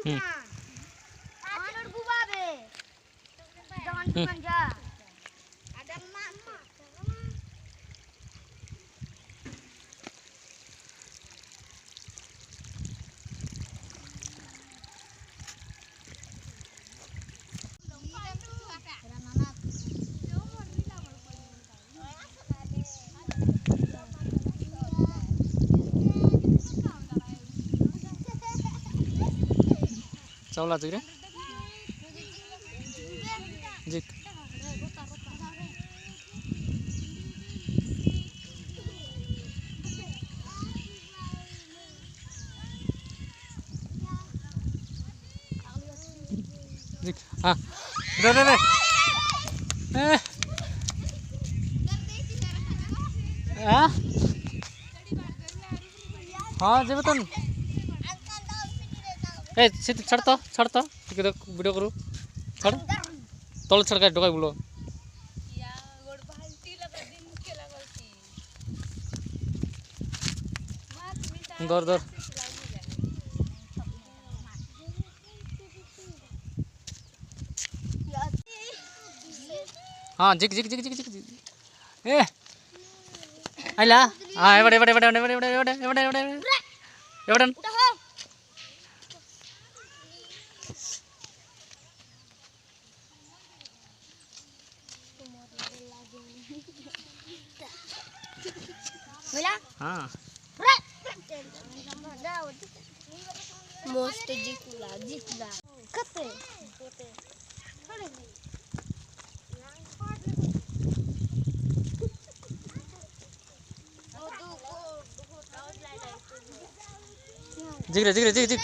हम्म चावला जिगरे जिक जिक हाँ दे दे दे हाँ हाँ जब तुम सीधे छड़ तो वीडियो करूँ छड़ तल छड़ का डोका बोलो दौर दौर हाँ जिक जिक जिक जिक जिक ए आइला हाँ एवडे एवडे एवडे एवडे एवडे एवडे एवडे एवडे एवडन हाँ मस्त जिकला कते जिगरे जिगरे जिग जिग